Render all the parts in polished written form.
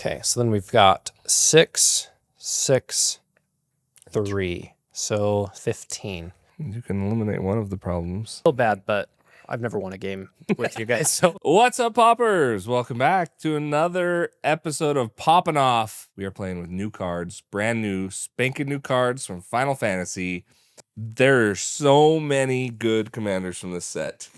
Okay, so then we've got 6, 6, 3. So 15. You can eliminate one of the problems. Still bad, but I've never won a game with you guys. So What's up, Paupers? Welcome back to another episode of Poppin' Off. We are playing with new cards, brand new, spanking new cards from Final Fantasy. There are so many good commanders from this set.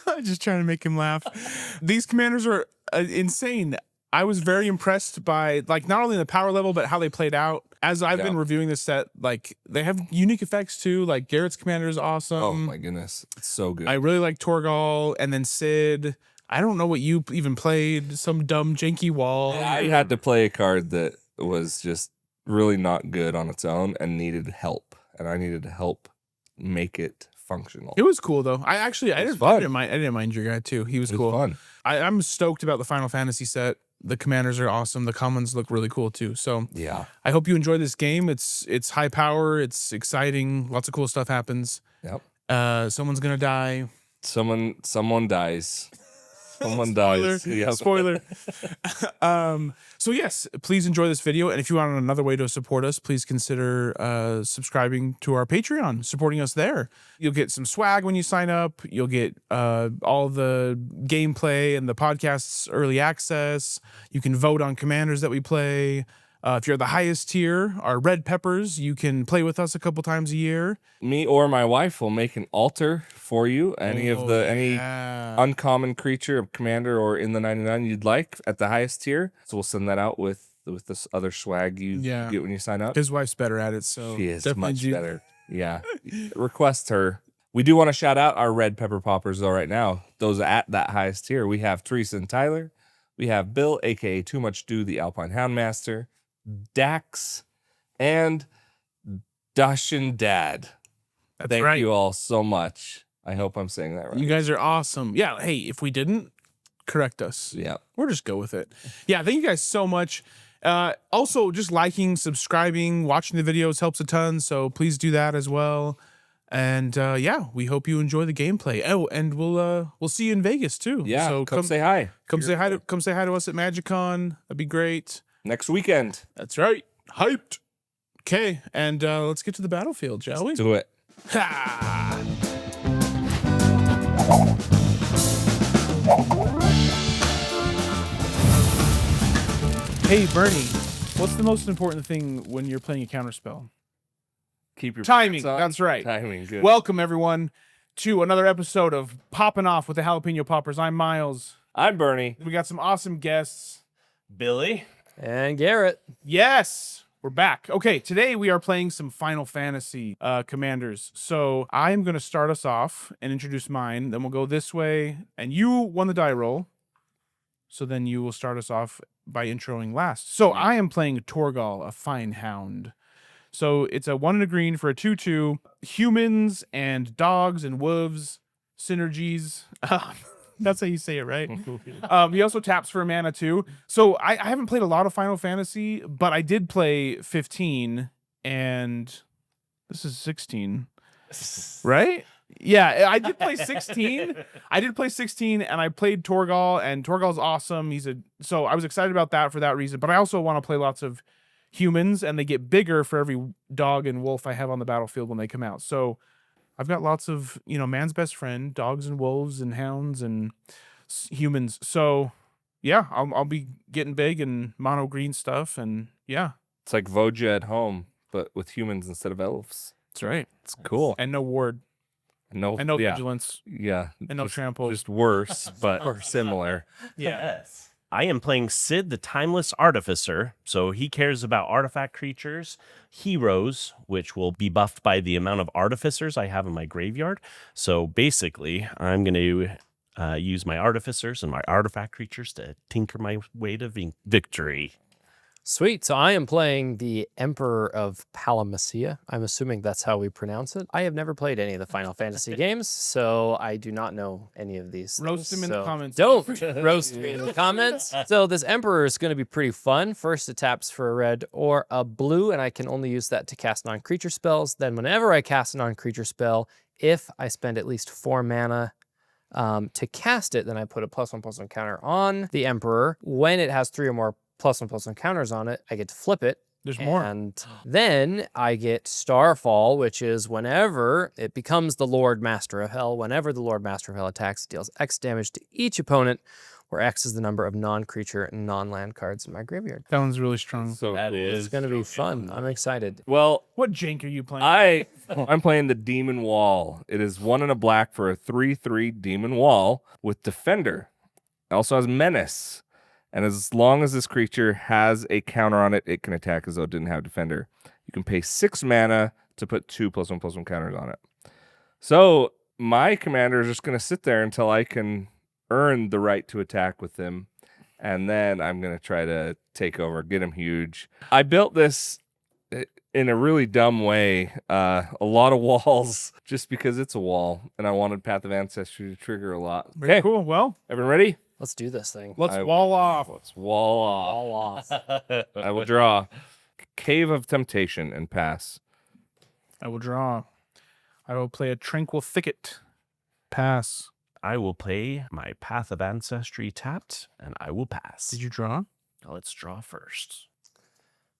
I'm just trying to make him laugh. These commanders are insane. I was very impressed by not only the power level, but how they played out. As I've been reviewing this set, they have unique effects too. Like Garrett's commander is awesome. Oh my goodness, it's so good. I really like Torgal, and then Sid. I don't know what you even played. Some dumb janky wall. I had to play a card that was just really not good on its own and needed help, and I needed help make it functional. It was cool though. I didn't mind your guy too. He was cool. Fun. I'm stoked about the Final Fantasy set. The commanders are awesome. The commons look really cool too. So yeah, I hope you enjoy this game. It's high power. It's exciting. Lots of cool stuff happens. Yep. Someone's gonna die. Someone dies. Someone Spoiler. dies. Yep. Spoiler. So yes, please enjoy this video. And if you want another way to support us, please consider subscribing to our Patreon, supporting us there. You'll get some swag when you sign up. You'll get all the gameplay and the podcast's early access. You can vote on commanders that we play. If you're the highest tier, our red peppers, you can play with us a couple times a year. Me or my wife will make an altar for you. Any uncommon creature of commander or in the 99 you'd like at the highest tier. So we'll send that out with this other swag you get when you sign up. His wife's better at it, so she is much better. Yeah. Request her. We do want to shout out our red pepper poppers though right now. Those at that highest tier. We have Teresa and Tyler. We have Bill, aka Too Much Do, the Alpine Hound Master. Dax, and Dashin Dad. Thank you all so much. I hope I'm saying that right. You guys are awesome. Yeah, hey, if we didn't, correct us. Yeah. We'll just go with it. Yeah, thank you guys so much. Also, just liking, subscribing, watching the videos helps a ton, so please do that as well. And yeah, we hope you enjoy the gameplay. Oh, and we'll see you in Vegas too. Yeah, so come say hi. Come say hi to us at MagicCon. That'd be great. Next weekend. That's right. Hyped. Okay, and let's get to the battlefield, shall we? Let's do it. Ha! Hey, Bernie, what's the most important thing when you're playing a counterspell? Keep your timing. That's right. Timing. Good. Welcome, everyone, to another episode of Poppin' Off with the Jalapeno Paupers. I'm Miles. I'm Bernie. We got some awesome guests. Billy. And Garrett. Yes, we're back. Okay, today we are playing some Final Fantasy commanders. So I'm going to start us off and introduce mine. Then we'll go this way. And you won the die roll. So then you will start us off by introing last. So I am playing Torgal, a fine hound. So it's a 1 and a green for a 2/2. Humans and dogs and wolves synergies. That's how you say it, right? He also taps for a mana too. So I haven't played a lot of Final Fantasy, but I did play 15, and this is 16, right? Yeah, I did play 16. I did play 16, and I played Torgal, and Torgal's awesome. So I was excited about that for that reason. But I also want to play lots of humans, and they get bigger for every dog and wolf I have on the battlefield when they come out. So I've got lots of, man's best friend, dogs and wolves and hounds and humans. So, yeah, I'll be getting big and mono green stuff. And, yeah. It's like Voja at home, but with humans instead of elves. That's right. It's cool. And no ward. No vigilance. Yeah. And no trample. Just worse, but similar. Yes. I am playing Sid, the Timeless Artificer. So he cares about artifact creatures, heroes, which will be buffed by the amount of artificers I have in my graveyard. So basically, I'm going to use my artificers and my artifact creatures to tinker my way to victory. Sweet. So I am playing the Emperor of Palamecia. I'm assuming that's how we pronounce it. I have never played any of the Final Fantasy games, so I do not know any of these. Roast him in the comments. Don't roast me in the comments. So this Emperor is going to be pretty fun. First, it taps for a red or a blue, and I can only use that to cast non-creature spells. Then whenever I cast a non-creature spell, if I spend at least 4 mana To cast it, then I put a +1/+1 counter on the Emperor. When it has 3 or more +1/+1 counters on it, I get to flip it. There's more. And then I get Starfall, which is whenever it becomes the Lord Master of Hell. Whenever the Lord Master of Hell attacks, it deals X damage to each opponent, where X is the number of non-creature and non-land cards in my graveyard. That one's really strong. So That is It's going to be fun. I'm excited. well, What jank are you playing? I'm playing the Demon Wall. It is 1 and a black for a 3/3 Demon Wall with Defender. It also has Menace. And as long as this creature has a counter on it, it can attack as though it didn't have Defender. You can pay 6 mana to put 2 +1/+1 counters on it. So my commander is just going to sit there until I can earn the right to attack with him. And then I'm going to try to take over, get him huge. I built this in a really dumb way. A lot of walls just because it's a wall. And I wanted Path of Ancestry to trigger a lot. Very cool. Well, Everyone ready? Let's do this thing. let's wall off. Let's wall off. All off. I will draw Cave of Temptation and pass. I will draw. I will play a Tranquil Thicket. Pass. I will play my Path of Ancestry tapped, and I will pass. Did you draw? Let's draw first.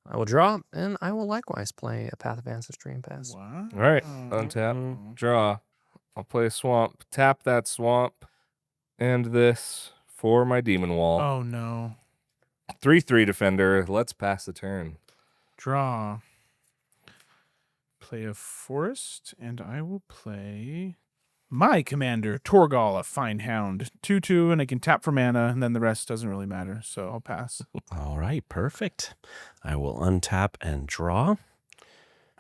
I will draw, and I will likewise play a Path of Ancestry and pass. Wow. All right. Untap. Draw. I'll play a swamp. Tap that swamp. And this for my Demon Wall. Oh, no. 3/3 Defender. Let's pass the turn. Draw. Play a Forest, and I will play my commander, Torgal, a fine Hound. 2/2, and I can tap for mana, and then the rest doesn't really matter, so I'll pass. All right, perfect. I will untap and draw.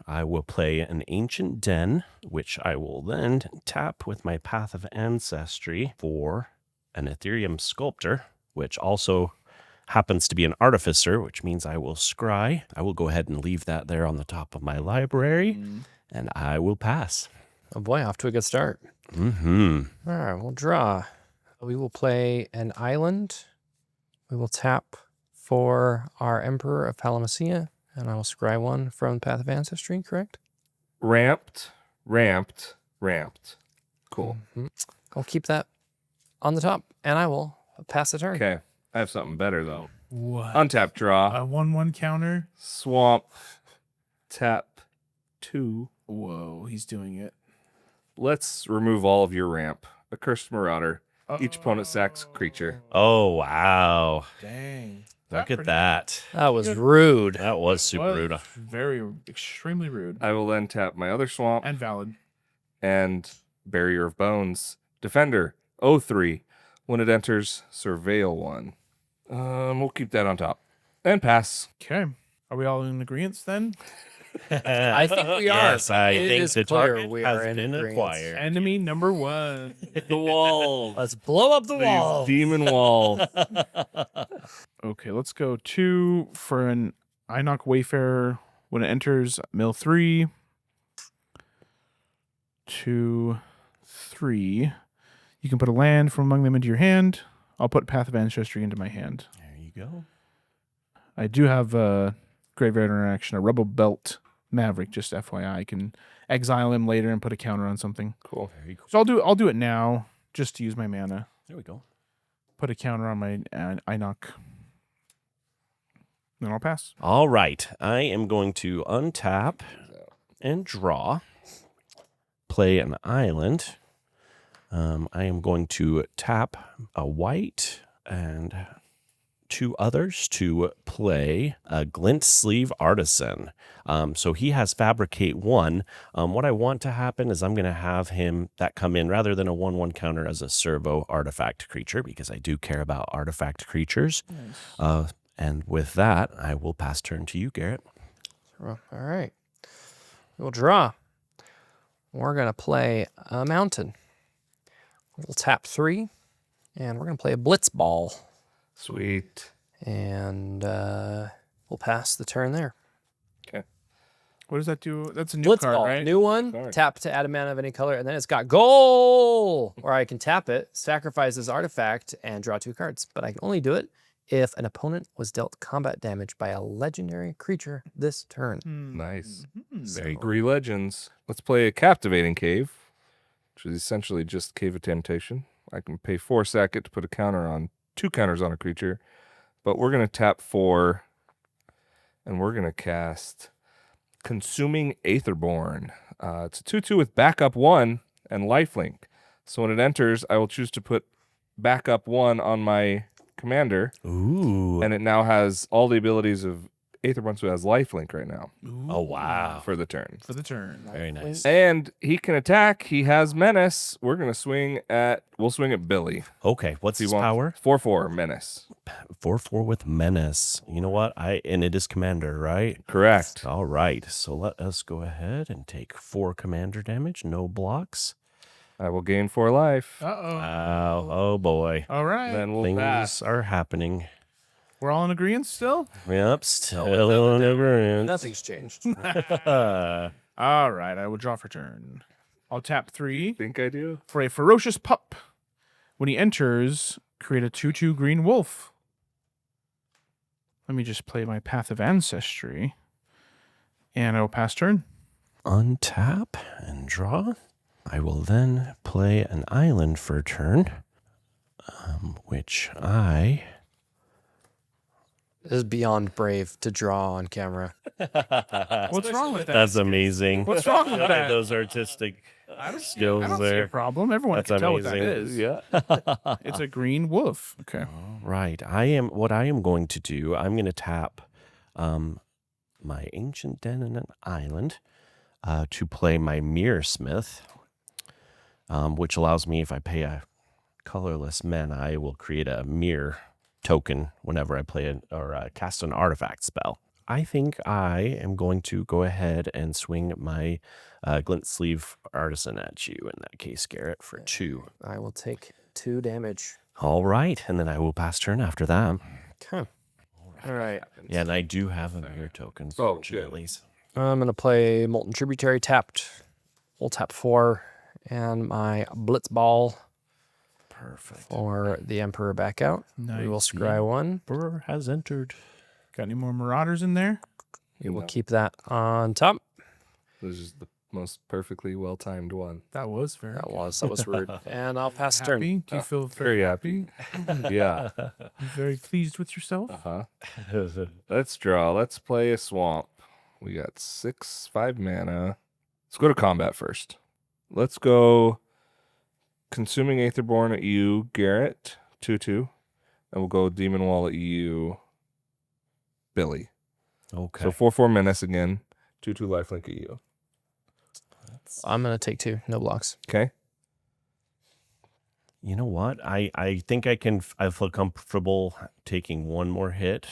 I will play an Ancient Den, which I will then tap with my Path of Ancestry for an Ethereum Sculptor, which also happens to be an Artificer, which means I will scry. I will go ahead and leave that there on the top of my library, and I will pass. Oh boy, off to a good start. Mm-hmm. All right, we'll draw. We will play an island. We will tap for our Emperor of Palamecia, and I will scry 1 from Path of Ancestry, correct? Ramped. Cool. I'll keep that on the top, and I will pass the turn. Okay. I have something better, though. What? Untap, draw. A 1/1 counter? Swamp. Tap 2. Whoa, he's doing it. Let's remove all of your ramp. A Cursed Marauder. Each opponent sacks a creature. Oh, wow. Dang. Look at that. That was rude. That was super Was rude. very, extremely rude. I will then tap my other swamp And valid. and Barrier of Bones. Defender. 0/3. When it enters, surveil 1. We'll keep that on top. And pass. Okay. Are we all in agreement then? I think we are. Yes, I It think is the clear target we has are in been agreement. acquired. Enemy number 1. The wall. Let's blow up the wall. Demon Wall. Okay, let's go 2 for an Inoc Wayfarer. When it enters, mill 3. 2, 3. You can put a land from among them into your hand. I'll put Path of Ancestry into my hand. There you go. I do have a graveyard interaction, a Rebel Belt Maverick, just FYI. I can exile him later and put a counter on something. Cool. Very cool. So I'll do it now just to use my mana. There we go. Put a counter on my Inoc. Then I'll pass. All right. I am going to untap and draw. Play an island. I am going to tap a white and 2 others to play a Glint Sleeve Artisan. So he has Fabricate 1. What I want to happen is I'm going to have him that come in rather than a 1/1 counter as a servo artifact creature, because I do care about artifact creatures. And with that, I will pass turn to you, Garrett. All right. We'll draw. We're going to play a mountain. We'll tap 3, and we're going to play a Blitz Ball. Sweet. And we'll pass the turn there. What does that do? That's a new Blitz card, Ball, right? new one. Card. Tap to add a mana of any color, and then it's got goal, where I can tap it, sacrifice this artifact, and draw 2 cards. But I can only do it if an opponent was dealt combat damage by a legendary creature this turn. Nice. Very 3 legends. Let's play a Captivating Cave, which is essentially just Cave of Temptation. I can pay 4 second to put a counter on 2 counters on a creature. But we're going to tap 4, and we're going to cast Consuming Aetherborn. It's a 2/2 with backup 1 and lifelink. So when it enters, I will choose to put backup 1 on my commander. Ooh. And it now has all the abilities of Aetherborn, so it has lifelink right now Oh, wow. for the turn. For the turn. Very nice. And he can attack. He has menace. We're going to we'll swing at Billy. Okay, what's He his wants power? 4/4 menace. 4/4 with menace. You know what? And it is commander, right? Correct. All right. So let us go ahead and take 4 commander damage. No blocks. I will gain 4 life. Uh-oh. Oh boy. All right. Then we'll Things pass. are happening. We're all in agreement still? Yep, still in agreement. Nothing's changed. All right. I will draw for turn. I'll tap 3 Think I do? for a ferocious pup. When he enters, create a 2/2 green wolf. Let me just play my Path of Ancestry. And I will pass turn. Untap and draw. I will then play an island for a turn, which I... This is beyond brave to draw on camera. What's wrong with that? That's amazing. What's wrong with that? Those artistic skills I don't see a there. problem. Everyone That's can tell what that amazing. is. Yeah. It's a green wolf. Okay. Right. What I am going to do, I'm going to tap my Ancient Den and an island to play my Mirror Smith, which allows me, if I pay a colorless mana, I will create a mirror token whenever I play cast an artifact spell. I think I am going to go ahead and swing my Glint Sleeve Artisan at you in that case, Garrett, for 2. I will take 2 damage. All right. And then I will pass turn after that. Okay. All right. Yeah, and I do have a mirror token, Oh, fortunately. I'm going to play Molten Tributary tapped. We'll tap 4 and my Blitzball Perfect. for the Emperor back out. We will Nice. scry 1. Emperor has entered. Got any more Marauders in there? We will keep that on top. This is the most perfectly well-timed one. That was very That was rude. And I'll pass turn. happy. Do you feel Very happy. Yeah. You very pleased with yourself? Uh-huh. Let's draw. Let's play a swamp. We got 5 mana. Let's go to combat first. Let's go Consuming Aetherborn at you, Garrett, 2/2. And we'll go Demon Wall at you, Billy. Okay. So 4/4 menace again, 2/2 lifelink at you. I'm going to take 2. No blocks. Okay. You know what? I think I feel comfortable taking 1 more hit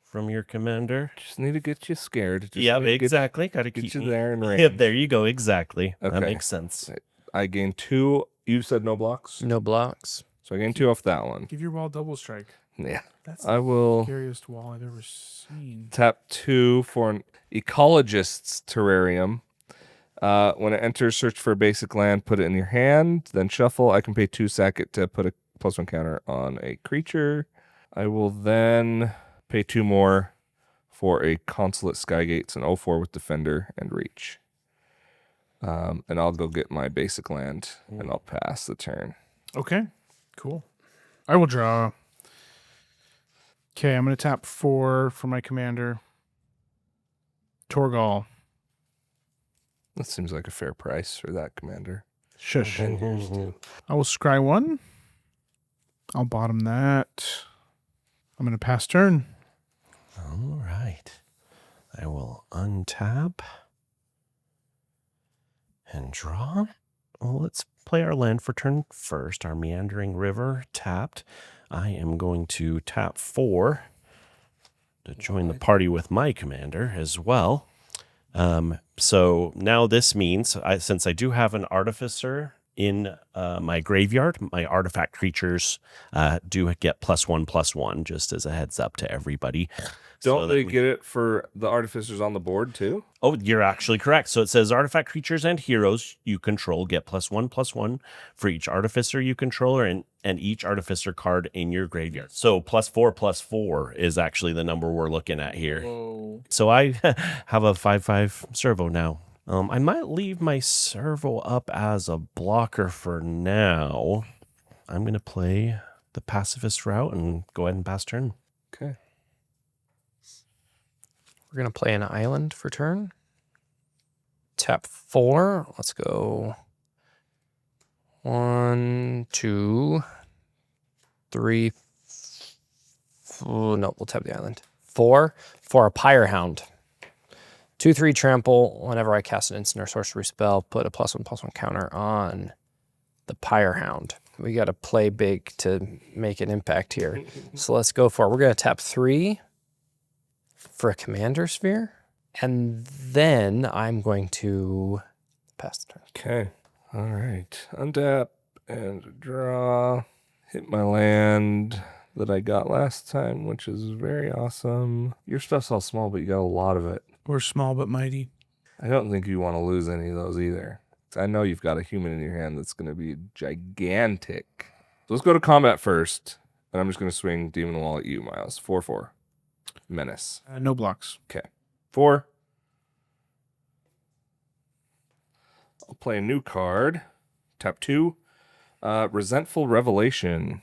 from your commander. Just need to get you scared. Just Yeah, need to exactly. Got to Get keep you me. there in range. Yep, there you go. Exactly. That Okay. makes sense. I gained 2. You said no blocks? No blocks. So I gained 2 off that one. Give your wall double strike. Yeah. That's I the will scariest wall I've ever seen. tap 2 for an ecologist's terrarium. When it enters, search for a basic land, put it in your hand, then shuffle. I can pay 2 second to put a +1 counter on a creature. I will then pay 2 more for a Consulate Skygates, an 0/4 with Defender and Reach. And I'll go get my basic land, and I'll pass the turn. Okay, cool. I will draw. Okay, I'm going to tap 4 for my commander. Torgal. That seems like a fair price for that commander. Shush. I will scry 1. I'll bottom that. I'm going to pass turn. All right. I will untap and draw. Well, let's play our land for turn first. Our Meandering River tapped. I am going to tap 4 to join the party with my commander as well. So now this means, since I do have an Artificer in my graveyard, my artifact creatures do get +1/+1, just as a heads up to everybody. Don't they get it for the artificers on the board too? Oh, you're actually correct. So it says artifact creatures and heroes you control get +1/+1 for each artificer you control, and each artificer card in your graveyard. So +4/+4 is actually the number we're looking at here. Whoa. So I have a 5/5 servo now. I might leave my servo up as a blocker for now. I'm going to play the pacifist route and go ahead and pass turn. Okay. We're going to play an island for turn. Tap 4. Let's go 1, 2, 3. Oh, no, we'll tap the island. 4 for a Pyre Hound. 2/3 trample. Whenever I cast an instant or sorcery spell, put a +1/+1 counter on the Pyre Hound. We got to play big to make an impact here. So let's go for it. We're going to tap 3 for a Commander Sphere. And then I'm going to pass the turn. Okay. All right. Untap and draw. Hit my land that I got last time, which is very awesome. Your stuff's all small, but you got a lot of it. We're small but mighty. I don't think you want to lose any of those either. I know you've got a human in your hand that's going to be gigantic. So let's go to combat first. And I'm just going to swing Demon Wall at you, Miles. 4/4. Menace. No blocks. Okay. 4. I'll play a new card. Tap 2. Resentful Revelation.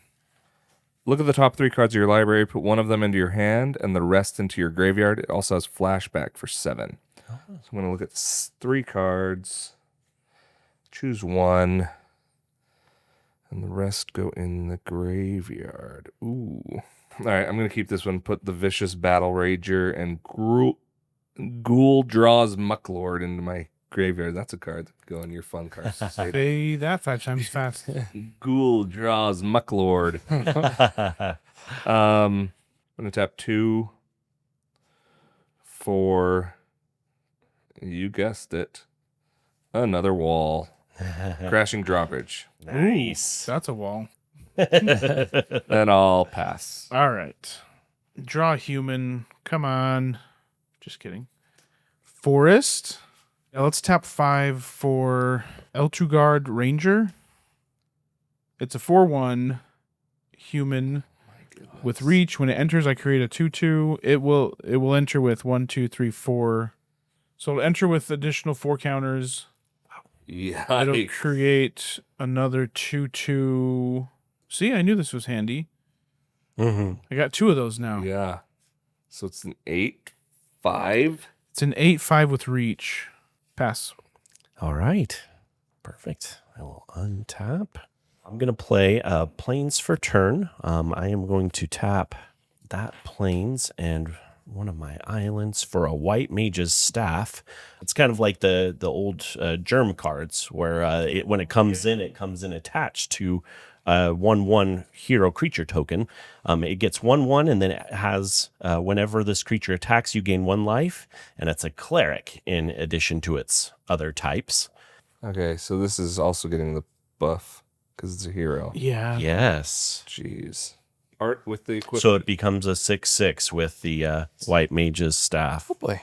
Look at the top 3 cards of your library, put one of them into your hand, and the rest into your graveyard. It also has flashback for 7. So I'm going to look at 3 cards, choose 1, and the rest go in the graveyard. Ooh. All right, I'm going to keep this one, put the Vicious Battle Rager and Ghoul Draws Mucklord into my graveyard. That's a card that could go in your fun cards. Say that 5 times fast. Ghoul Draws Mucklord. I'm going to tap 2 for, you guessed it, another wall. Crashing Drawbridge. Nice. That's a wall. Then I'll pass. All right. Draw a human. Come on. Just kidding. Forest. Now let's tap 5 for Eltugard Ranger. It's a 4/1 human with reach. When it enters, I create a 2/2. It will enter with 1, 2, 3, 4. So it'll enter with additional 4 counters. Yeah. It'll create another 2/2. See, I knew this was handy. Mm-hmm. I got 2 of those now. Yeah. So it's an 8/5. It's an 8/5 with reach. Pass. All right. Perfect. I will untap. I'm going to play Plains for turn. I am going to tap that Plains and one of my islands for a White Mage's Staff. It's kind of like the old Germ cards where when it comes in attached to 1/1 hero creature token. It gets 1/1 and then it has whenever this creature attacks, you gain 1 life, and it's a cleric in addition to its other types. Okay, so this is also getting the buff because it's a hero. Yeah. Yes. Jeez. Art with the equipment. So it becomes a 6/6 with the White Mage's Staff. Oh boy.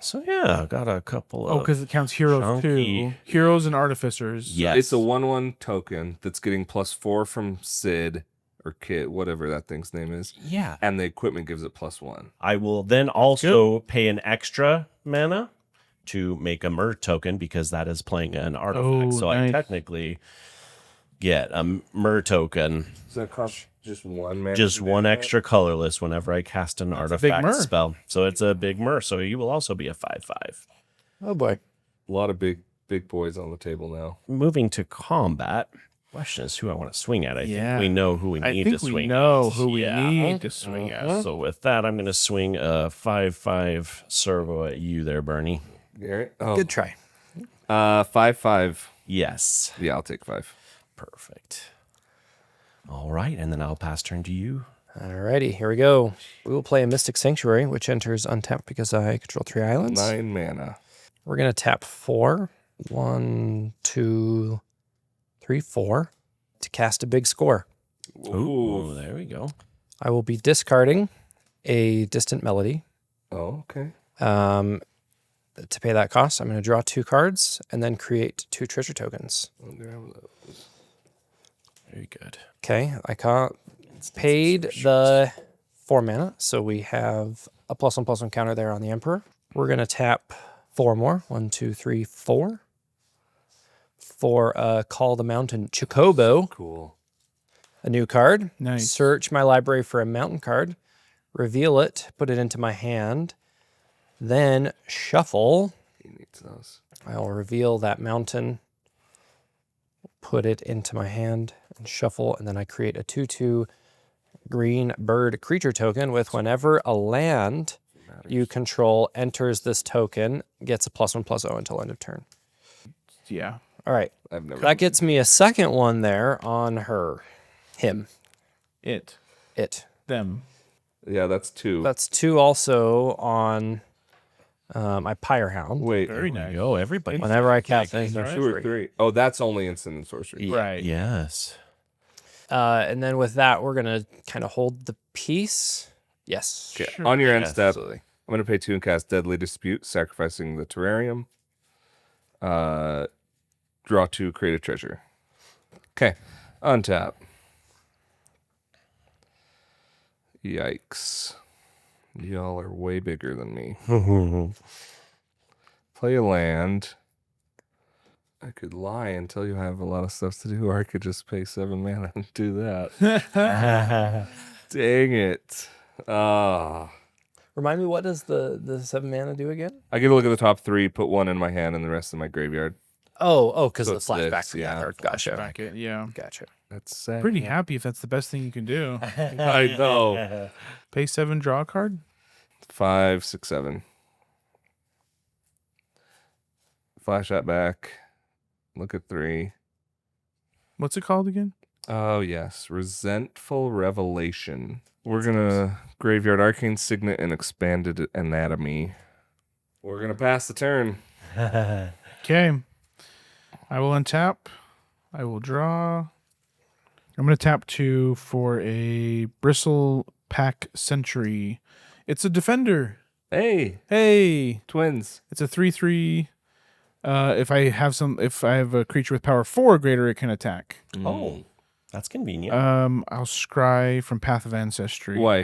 So yeah, I got a couple of. Oh, because it counts heroes chunky. too. Heroes and artificers. Yes. It's a 1/1 token that's getting +4 from Sid or Kit, whatever that thing's name is. Yeah. And the equipment gives it +1. I will then also pay an extra mana to make a Myr token because that is playing an artifact. Oh, so nice. I technically get a Myr token. Does that cost just 1 mana? Just 1 extra colorless whenever I cast an big artifact Myr. spell. So it's a big Myr. So you will also be a 5/5. Oh boy. A lot of big boys on the table now. Moving to combat. Question is who I want to swing at. I Yeah. think we know who we I need think to we swing know at. who we Yeah. need to swing at. So with that, I'm going to swing a 5/5 servo at you there, Bernie. Garrett? Oh. Good try. 5/5. Yes. Yeah, I'll take 5. Perfect. All right, and then I'll pass turn to you. Alrighty, here we go. We will play a Mystic Sanctuary, which enters untapped because I control 3 islands. 9 mana. We're going to tap 4. 1, 2, 3, 4 to cast a big score. Ooh, there we go. I will be discarding a Distant Melody. Oh, okay. To pay that cost, I'm going to draw 2 cards and then create 2 treasure tokens. I'll grab those. Very good. Okay, I paid the 4 mana, so we have a +1/+1 counter there on the Emperor. We're going to tap 4 more. 1, 2, 3, 4. For Call the Mountain Chocobo. Cool. a new card. Nice. Search my library for a mountain card. Reveal it. Put it into my hand. Then shuffle. He needs those. I'll reveal that mountain. Put it into my hand and shuffle. And then I create a 2/2 green bird creature token with whenever a land you control enters this token, gets a +1/+0 until end of turn. Yeah. All right. I've never. That gets me a second one there on him, It. Them. Yeah, that's 2. That's 2 also on my Pyre Hound. Wait, Very nice. Oh, everybody. Whenever I cast Yeah, anything, right. 2 or 3. Oh, that's only instant and sorcery. Right. Yes. And then with that, we're gonna kind of hold the piece. Yes. Okay. Sure. On your end Yes. step, Absolutely. I'm going to pay 2 and cast Deadly Dispute, sacrificing the terrarium. Draw 2, create a treasure. Okay. Untap. Yikes. Y'all are way bigger than me. Play a land. I could lie and tell you I have a lot of stuff to do, or I could just pay 7 mana and do that. Dang it. Remind me, what does the 7 mana do again? I get to look at the top 3, put 1 in my hand and the rest in my graveyard. Because So of it's the flashback this, from yeah. that card. Gotcha. Back it. Yeah. Gotcha. That's sad. Pretty happy if that's the best thing you can do. I know. Pay 7, draw a card. 5, 6, 7. Flash that back. Look at 3. What's it called again? Oh, yes. Resentful Revelation. We're going to graveyard Arcane Signet and Expanded Anatomy. We're going to pass the turn. Okay. I will untap. I will draw. I'm going to tap 2 for a Bristle Pack Sentry. It's a defender. Hey, Hey, twins. it's a 3/3. If I have a creature with power 4 or greater, it can attack. Oh, that's convenient. I'll scry from Path of Ancestry. Why?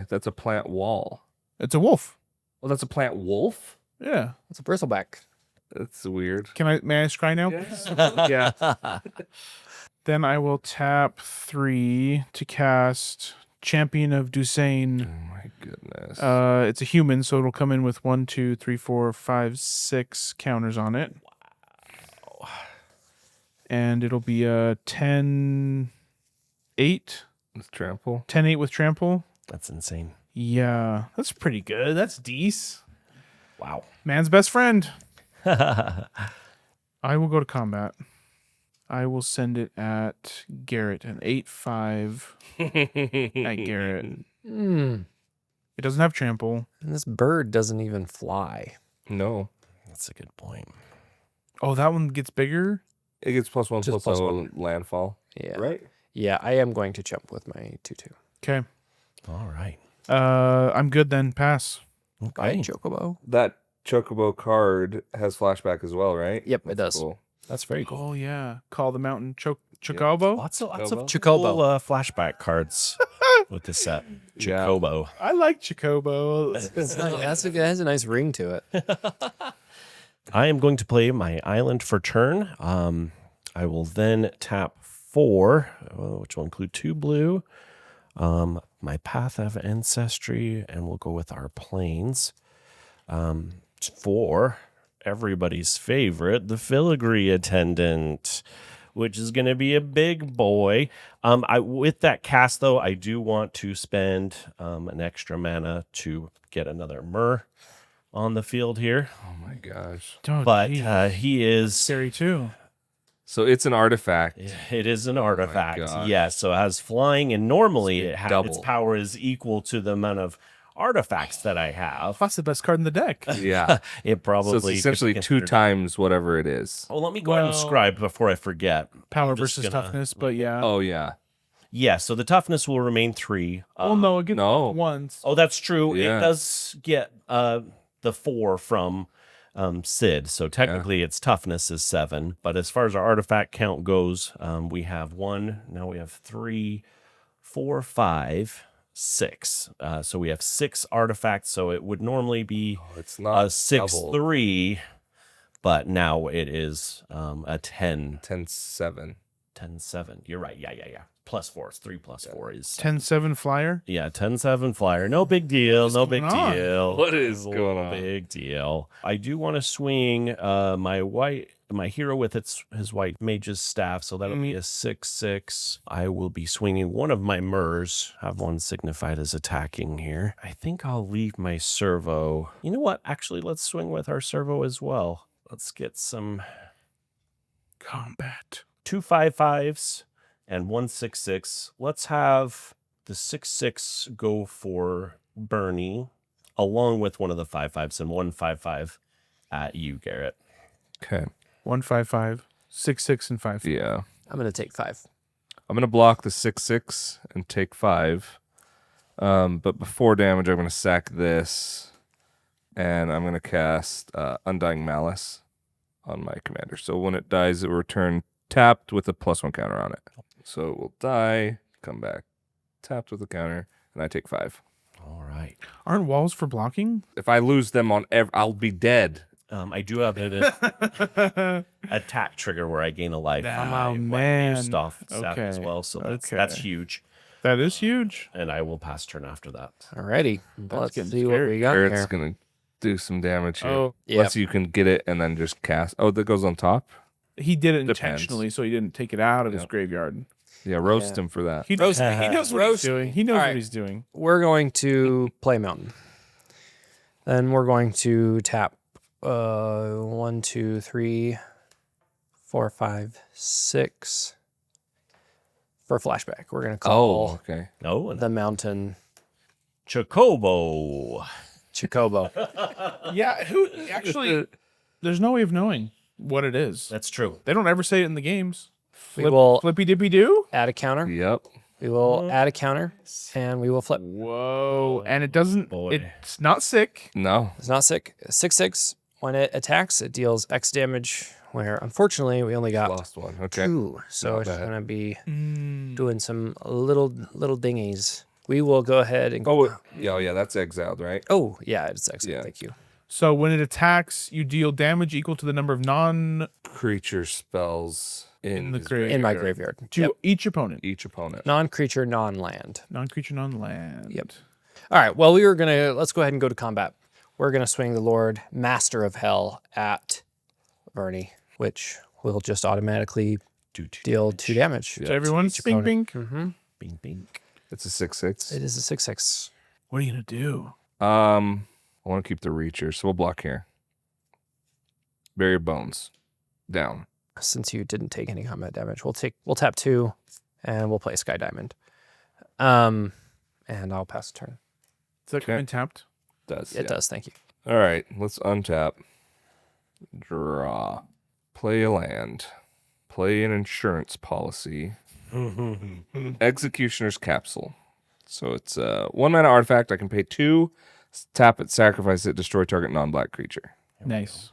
That's a plant wall. It's a wolf. Well, that's a plant wolf? Yeah. It's a bristleback. That's weird. May I scry now? Yeah. Then I will tap 3 to cast Champion of Oh Dusain. my goodness. It's a human, so it'll come in with 1, 2, 3, 4, 5, 6 counters on it. Wow. And it'll be a 10-8. Let's trample. 10-8 with trample. That's insane. Yeah, that's pretty good. That's decent. Wow. Man's best friend. I will go to combat. I will send it at Garrett, an 8/5 at Garrett. Mm. It doesn't have trample. And this bird doesn't even fly. No. That's a good point. Oh, that one gets bigger? It gets +1/+0 Just +1. landfall. Yeah. Right? Yeah, I am going to jump with my 2/2. Okay. All right. I'm good then. Pass. Right, Okay. Chocobo. That Chocobo card has flashback as well, right? Yep, it does. Cool. That's very cool. Oh, yeah. Call the mountain Chocobo. Lots of Chocobo. cool flashback cards with this set. Yeah. Chocobo. I like Chocobo. It's nice. It has a nice ring to it. I am going to play my island for turn. I will then tap 4, which will include 2 blue. My Path of Ancestry, and we'll go with our plains. For everybody's favorite, the Filigree Attendant, which is going to be a big boy. With that cast, though, I do want to spend an extra mana to get another Myr on the field here. Oh my gosh. Oh, But geez. he is... Scary too. So it's an artifact. It is an artifact. gosh. Yes, so it has flying, and normally It's its double. power is equal to the amount of artifacts that I have. That's the best card in the deck. Yeah. It So probably it's could be essentially 2 considered- times whatever it is. Oh, let me go ahead and Well- scribe before I forget. Power I'm just versus gonna- toughness, but yeah. Oh yeah. Yeah, so the toughness will remain 3. Oh, no, it gets no. once. Oh, that's true. Yeah. It does get the 4 from Sid. So technically its toughness is 7. But as far as our artifact count goes, we have 1. Now we have 3, 4, 5, 6. So we have 6 artifacts. So it would normally be Oh, it's not a 6/3, but now it is a 10. 10-7. 10-7. You're right. Yeah. +4. It's 3 + 4 is 10-7 flyer. Yeah, 10-7 flyer. No big deal. No big going on? deal. What is No going on? Big deal. I do want to swing my hero with his white mage's staff, so that'll be a 6/6. I will be swinging one of my Murs. Have one signified as attacking here. I think I'll leave my servo. You know what? Actually, let's swing with our servo as well. Let's get some Combat. 2 5/5s and 1 6/6. Let's have the 6/6 go for Bernie, along with one of the 5/5s and 1 5/5 at you, Garrett. Okay. 1-5-5, 6-6, and 5. Yeah. I'm going to take 5. I'm going to block the 6/6 and take 5. But before damage, I'm going to sack this. And I'm going to cast Undying Malice on my commander. So when it dies, it will return tapped with a +1 counter on it. So it will die, come back, tapped with a counter, and I take 5. All right. Aren't walls for blocking? If I lose them on I'll be dead. I do have an attack trigger where I gain a life. Oh, I man. used off staff as Okay. well, so that's Okay. huge. That is huge. And I will pass turn after that. Alrighty. Let's getting see what scary. we got Garrett's here. going to do some damage here. Oh, Yep. Unless you can get it and then just cast. Oh, that goes on top? he did it Depends. intentionally, so he didn't take it out of his Yeah. graveyard. Yeah, roast Yeah. him for that. He knows what he's Roast. doing. He knows All right. what he's doing. We're going to play Mountain. Then we're going to tap 1, 2, 3, 4, 5, 6 for flashback. We're going to Oh, call okay. Oh, and the Mountain Chocobo. Chocobo. Yeah, who actually? There's no way of knowing what it is. That's true. They don't ever say it in the games. We will Flippy dippy do. add a counter. Yep. We will add a counter, and we will flip. Whoa! And it doesn't. Boy. It's not sick. No. It's not sick. 6/6. When it attacks, it deals X damage. Where unfortunately we only got Lost one. Okay. 2, so Not it's bad. going to be doing some little dingies. We will go ahead and. Oh, yeah, that's exiled, right? Oh, yeah, it's excellent. Yeah. Thank you. So when it attacks, you deal damage equal to the number of non Creature spells in the his grave. In my graveyard. graveyard. to Yep. each opponent. Each opponent. Non-creature, non-land. Non-creature, non-land. Yep. All right. Well, let's go ahead and go to combat. We're gonna swing the Lord Master of Hell at Bernie, which will just automatically deal 2 damage. So everyone's bing bing. Mm-hmm. Bing, bing. It's a 6/6. It is a 6/6. What are you gonna do? I want to keep the reacher, so we'll block here. Bury your bones. Down. Since you didn't take any combat damage, we'll tap 2, and we'll play Sky Diamond. And I'll pass the turn. Is that Okay. coin tapped? Does. It does. Thank you. All right, let's untap. Draw. Play a land. Play an insurance policy. Executioner's Capsule. So it's a 1-mana artifact. I can pay 2, tap it, sacrifice it, destroy target non-black creature. Nice.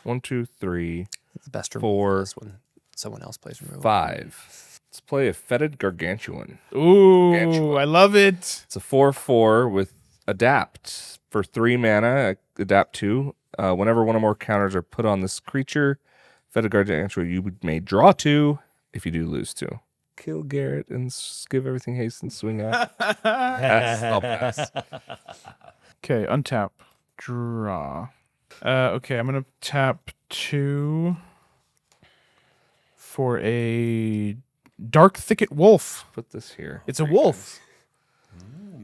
1, 2, 3, It's the best 4, this when someone else plays removal. 5. Let's play a Fetid Gargantuan. Ooh, Gargantuan. I love it. It's a 4/4 with adapt. For 3 mana, adapt 2. Whenever one or more counters are put on this creature, Fetid Gargantuan, you may draw 2 if you do lose 2. Kill Garrett and give everything haste and swing out. I'll pass. Okay, untap. Draw. Okay, I'm gonna tap 2 for a Dark Thicket Wolf. Put this here. It's a wolf.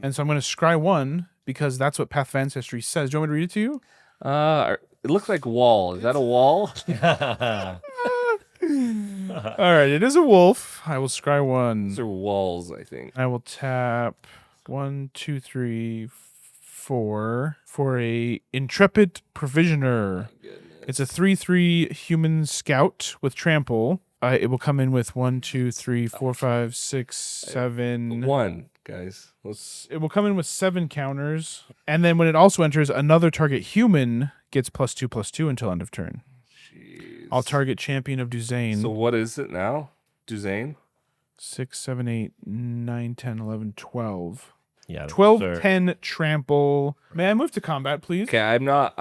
And so I'm gonna scry 1 because that's what Path of Ancestry says. Do you want me to read it to you? It looks like wall. Is that a wall? All right, it is a wolf. I will scry 1. These are walls, I think. I will tap 1, 2, 3, 4 for a Intrepid Provisioner. It's a 3/3 human scout with trample. It will come in with 1, 2, 3, 4, 5, 6, 7. 1, guys. Let's. It will come in with 7 counters. And then when it also enters, another target human gets +2/+2 until end of turn. Jeez. I'll target Champion of Duzane. So what is it now? Duzane? 6, 7, 8, 9, 10, 11, 12. Yeah. 12, sir. 10, trample. May I move to combat, please? Okay, I'm not.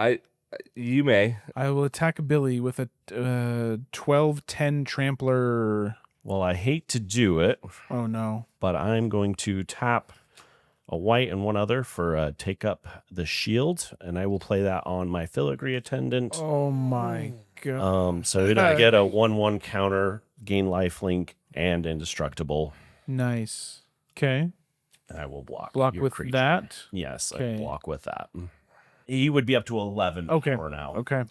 You may. I will attack Billy with a 12, 10 trampler Well, I hate to do it, Oh no. but I'm going to tap a white and one other for take up the shield, and I will play that on my filigree attendant. Oh my god. So I get a 1/1 counter, gain lifelink, and indestructible. Nice. Okay. And I will block. Block your with creature. that. Yes, Okay. I block with that. He would be up to 11 Okay. for now. Okay.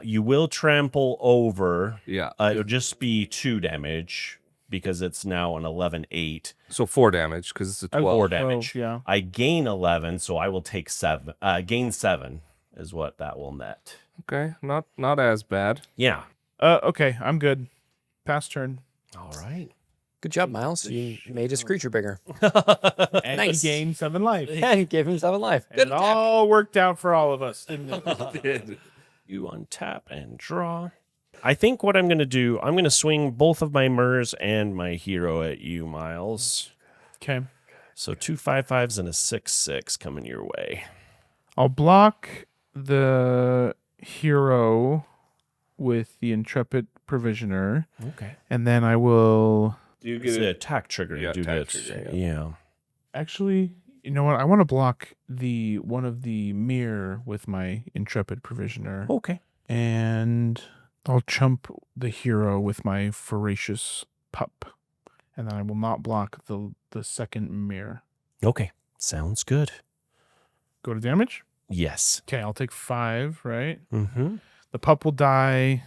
You will trample over. Yeah. It'll just be 2 damage because it's now an 11/8. So 4 damage because it's a 12. 4 damage. Yeah. I gain 11, so I will take 7. Gain 7 is what that will net. Okay, not as bad. Yeah. Okay. I'm good. Pass turn. All right. Good job, Miles. You made his creature bigger. And Nice. he gained 7 life. Yeah, you gave him 7 life. And it all worked out for all of us, didn't it? You untap and draw. I think what I'm going to do, I'm going to swing both of my Murs and my hero at you, Miles. Okay. So 2 5/5s and a 6/6 coming your way. I'll block the hero with the Intrepid Provisioner, Okay. and then I will Do you It's get an it? attack trigger Yeah, to do attack this. trigger, Yeah. actually. You know what? I want to block the one of the mirror with my Intrepid Provisioner, Okay. and I'll chump the hero with my Voracious Pup, and then I will not block the second mirror. Okay. Sounds good. Go to damage. Yes. Okay, I'll take 5. Right. Mm-hmm. The pup will die.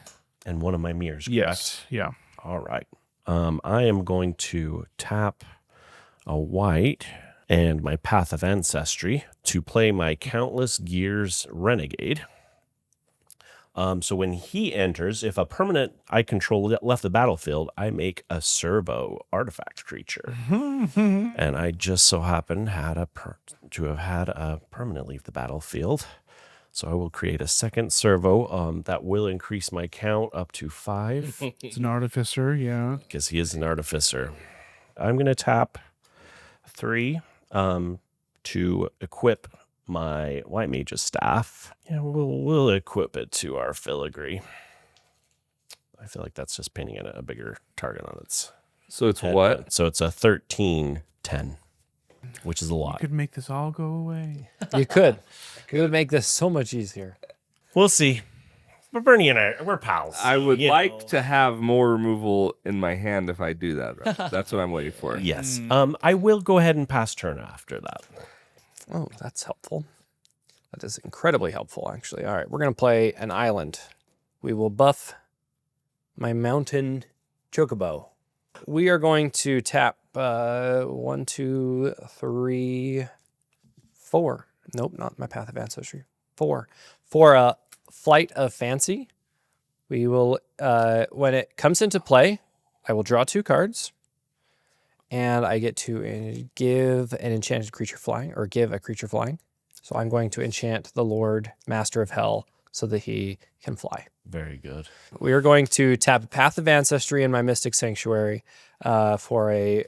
And one of my mirrors. Correct? Yes. Yeah. All right. I am going to tap a white and my Path of Ancestry to play my Countless Gears Renegade. So when he enters, if a permanent I control left the battlefield, I make a servo artifact creature. And I just so happen to have had a permanent leave the battlefield. So I will create a second servo that will increase my count up to 5 It's an Artificer. Yeah. because he is an artificer. I'm going to tap 3 to equip my White Mage's staff. Yeah, we'll equip it to our filigree. I feel like that's just painting a bigger target on its So it's head. what? So it's a 13/10, which is a You lot. could make this all go away. You could. You would make this so much easier. We'll see. But Bernie and I, we're pals. I would you like know. to have more removal in my hand if I do that. Right? That's what I'm waiting for. Yes. I will go ahead and pass turn after that. Oh, that's helpful. That is incredibly helpful, actually. All right, we're going to play an island. We will buff my mountain chocobo. We are going to tap 1, 2, 3, 4. Nope, not my Path of Ancestry. 4. For a Flight of Fancy, we will, when it comes into play, I will draw 2 cards. And I get to give an enchanted creature flying, or give a creature flying. So I'm going to enchant the Lord Master of Hell so that he can fly. Very good. We are going to tap Path of Ancestry in my Mystic Sanctuary for a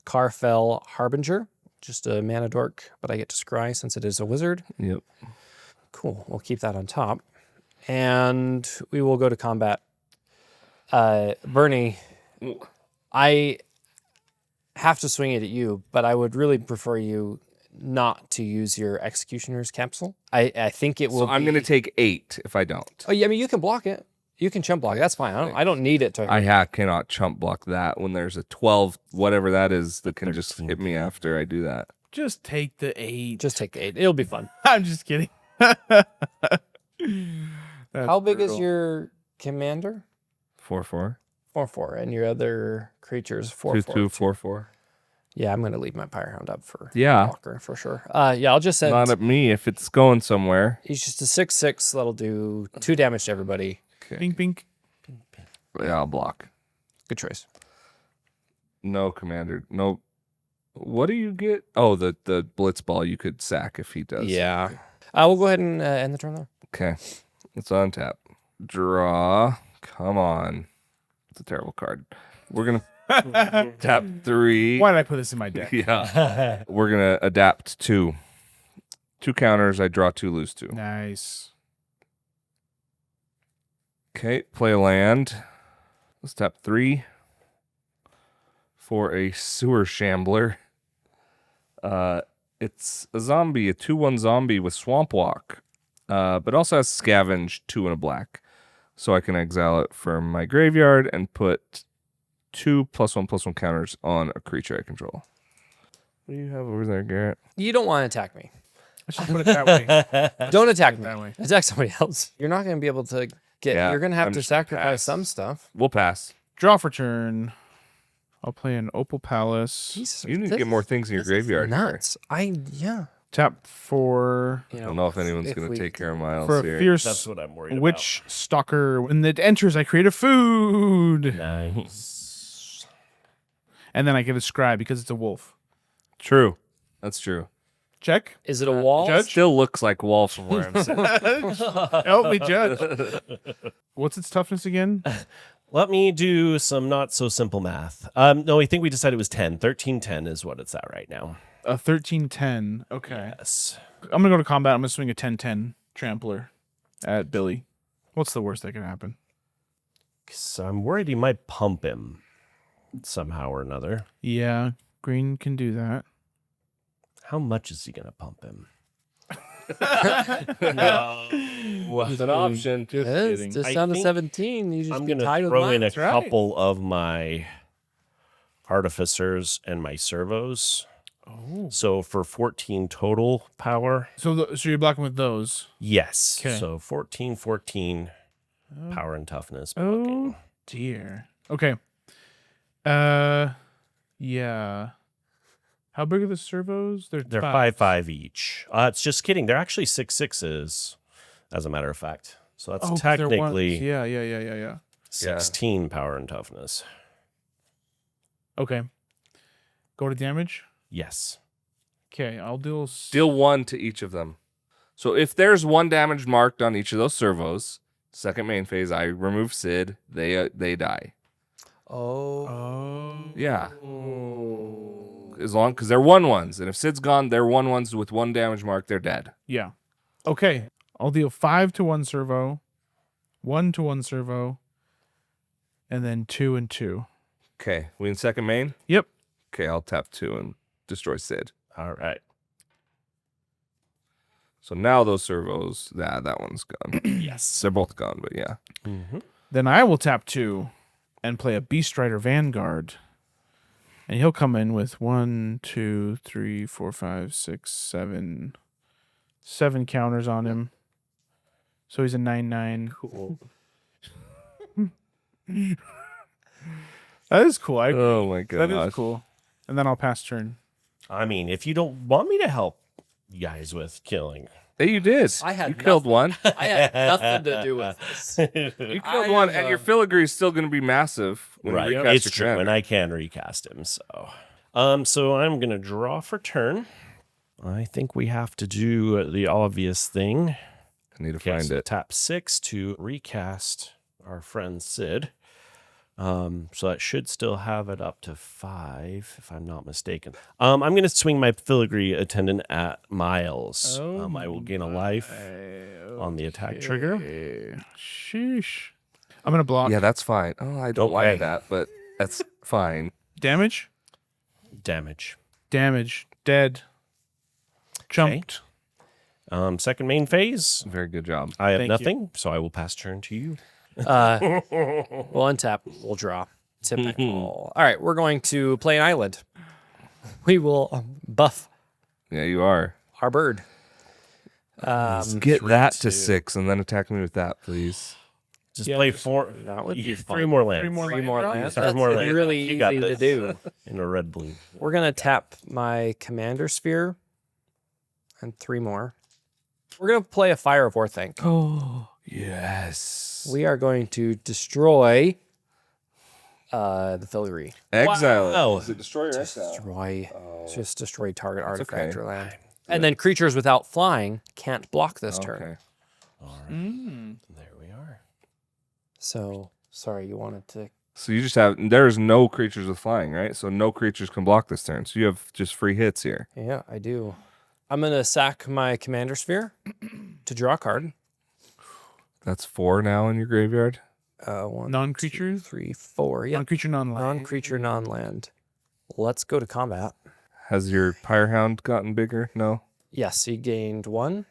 Carfell Harbinger, just a mana dork, but I get to scry since it is a wizard. Yep. Cool. We'll keep that on top. And we will go to combat. Bernie, I have to swing it at you, but I would really prefer you not to use your Executioner's Capsule. I think it will. So I'm going to take 8 if I don't. Oh yeah, I mean you can block it. You can chump block it. That's fine. I don't need it to. I cannot chump block that when there's a 12, whatever that is, that can just hit me after I do that. Just take the 8. Just take the 8. It'll be fun. I'm just kidding. How big is your commander? 4/4. 4/4, and your other creatures 4/4. 2/2, 4/4. Yeah, I'm gonna leave my Pyrehound up for Yeah. Walker for sure. Yeah, I'll just send. Not at me if it's going somewhere. He's just a 6/6 that'll do 2 damage to everybody. Bink, bink. Yeah, I'll block. Good choice. No, Commander. No. What do you get? Oh, the Blitz Ball you could sack if he does. Yeah. We'll go ahead and end the turn there. Okay. It's on tap. Draw. Come on. It's a terrible card. We're going to tap 3. Why did I put this in my deck? Yeah. We're going to adapt 2. 2 counters. I draw 2, lose 2. Nice. Okay. Play a land. Let's tap 3. for a sewer shambler. It's a zombie, a 2/1 zombie with swamp walk, but also has scavenge 2 and a black. So I can exile it from my graveyard and put 2 +1/+1 counters on a creature I control. What do you have over there, Garrett? You don't want to attack me. Let's just put it that way. Don't attack me. That way. Attack somebody else. You're not going to be able to get. Yeah, you're going to have I'm to just gonna sacrifice pass. some stuff. We'll pass. Draw for turn. I'll play an Opal Palace. Jesus, You need to get more things in your this is graveyard. here. Nuts. Yeah. Tap for You I don't know if anyone's if going we- to take care of Miles for a here. fierce That's what I'm worried witch stalker. When it enters, I create a food, about. Nice. and then I get a scribe because it's a wolf. True. That's true. Check. Is it a wall? Judge? Still looks like wall from where I'm sitting. Help me, judge. What's its toughness again? Let me do some not so simple math. No, I think we decided it was 10. 13-10 is what it's at right now. A 13-10. Okay. Yes. I'm gonna go to combat. I'm gonna swing a 10-10 trampler at Billy. What's the worst that can happen? So I'm worried he might pump him somehow or another. Yeah, green can do that. How much is he going to pump him? It's an option. Just It's kidding. just I down to think 17. You just I'm be going to tied with throw in a mine. right. couple of my artificers and my servos. Oh. So for 14 total power, So you're blocking with those. yes. 'Kay. So 14 power and toughness. Oh blocking. dear. Okay. Yeah. How big are the servos? They're 5/5 each. It's just kidding. They're actually 6/6s, as a matter of fact. So that's 'Cause they're ones. technically Yeah. 16 power and toughness. Okay. Go to damage. Yes. Okay, I'll deal. Deal 1 to each of them. So if there's 1 damage marked on each of those servos, second main phase, I remove Sid. They die. Oh. Oh. Yeah. As long because they're 1/1s, and if Sid's gone, they're 1/1s with 1 damage mark. They're dead. Yeah. Okay. I'll deal 5 to 1 servo, 1 to 1 servo, and then 2 and 2. Okay, we in second main. Yep. Okay, I'll tap 2 and destroy Sid. All right. So now those servos, that one's gone. Yes. They're both gone, but yeah. Mm-hmm. Then I will tap 2 and play a Beast Rider Vanguard. And he'll come in with 1, 2, 3, 4, 5, 6, 7. 7 counters on him. So he's a 9/9. Cool. That is cool. Oh my That gosh. is cool. And then I'll pass turn. I mean, if you don't want me to help you guys with killing, Hey, you did. I had you killed one. I had nothing to do with this. You killed I one, am, and your filigree is still going to be massive when right? you recast It's your true, commander. and I can recast him. So I'm gonna draw for turn. I think we have to do the obvious thing. I need to Okay, find so it. tap 6 to recast our friend Sid. So that should still have it up to 5, if I'm not mistaken. I'm going to swing my filigree attendant at Miles. I will gain a life on the attack trigger. Sheesh. I'm going to block. Yeah, that's fine. Oh, I don't Okay. like that, but that's fine. Damage. Damage. Damage. Dead. Jumped. Second main phase. Very good job. I have Thank you. nothing, so I will pass turn to you. We'll untap. We'll draw. Typical. All right, we're going to play an island. We will buff Yeah, you are. our bird. Get that to 6 and then attack me with that, please. Just Yeah, play just- 4. That would be fun. 3 more lands. 3 more Three land more draws? lands. Three That's more lands. really You got easy to this. do. In a red blue. We're gonna tap my commander sphere and 3 more. We're gonna play a Fire of Orthanc. Oh, yes. We are going to destroy the filigree. Exile it. Wow. Is it destroy or exile? Destroy. Just destroy target artifact okay. or land. And then creatures without flying can't block this turn. Okay. All right. Mm. There we are. So sorry, you wanted to. So you just have, there's no creatures with flying, right? So no creatures can block this turn. So you have just free hits here. Yeah, I do. I'm gonna sack my commander sphere to draw a card. That's 4 now in your graveyard. 1, Non-creatures? 2, 3, 4. Yeah, Non-creature, non-land. non-creature, non-land. Let's go to combat. Has your Pyrehound gotten bigger? No? Yes, he gained 1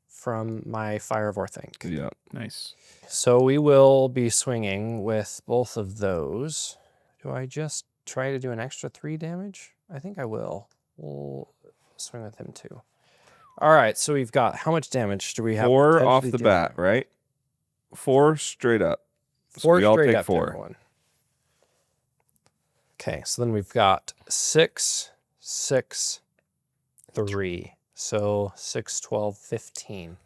from my Fire of Orthanc. Yeah. Nice. So we will be swinging with both of those. Do I just try to do an extra 3 damage? I think I will. We'll swing with him too. All right, so we've got, how much damage do we have? 4 off potentially the dealing? bat, right? 4 straight up. So 4 we all straight take up to 4. everyone. Okay, so then we've got 6, 6, 3. So 6, 12, 15.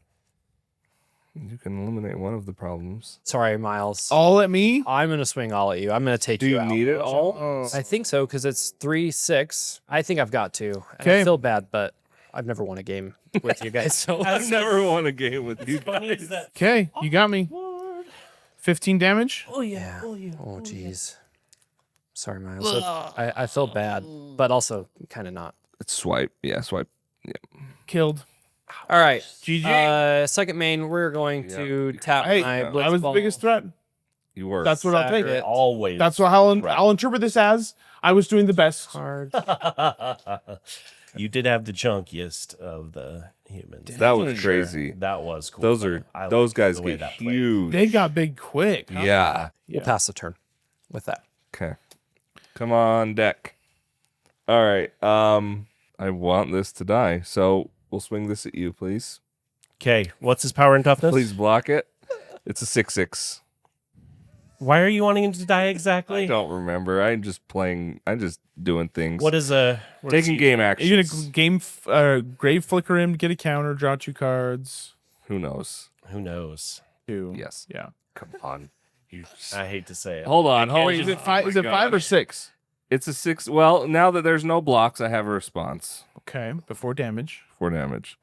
You can eliminate one of the problems. Sorry, Miles. All at me? I'm going to swing all at you. I'm going to take Do you you out. need it all? Oh. I think so, because it's 3, 6. I think I've got to. And I Okay. feel bad, but I've never won a game with you guys. So I've never won a game with you guys. Okay, you got me. 15 damage. Oh yeah. Oh, jeez. Sorry, Miles. I feel bad, but also kind of not. It's swipe. Yeah, swipe. Killed. All right. GG. Second main, we're going to tap Hey, my I blitz was the ball. biggest threat. You were. That's what I'll take. Saturate. Always. That's what I'll interpret this as. I was doing the best. Card. You did have the chunkiest of the humans. That was crazy. That was cool. Those are I those liked guys the way get that played. huge. They got big quick. Huh? Yeah. We'll pass the turn with that. Okay. Come on, deck. All right. I want this to die, so we'll swing this at you, please. Okay, what's his power and toughness? Please block it. It's a 6/6. Why are you wanting him to die I exactly? don't remember. I'm just playing. I'm just doing things. What is a Taking game Are actions. you gonna grave flicker him to get a counter, draw 2 cards? Who knows? Who knows? 2. Yes. Yeah. Come on. You. I hate to say it. Hold on. Hold Wait, on. is it 5? Is Oh it my 5 or gosh. 6? It's a 6. Well, now that there's no blocks, I have a response Okay, before damage. for damage.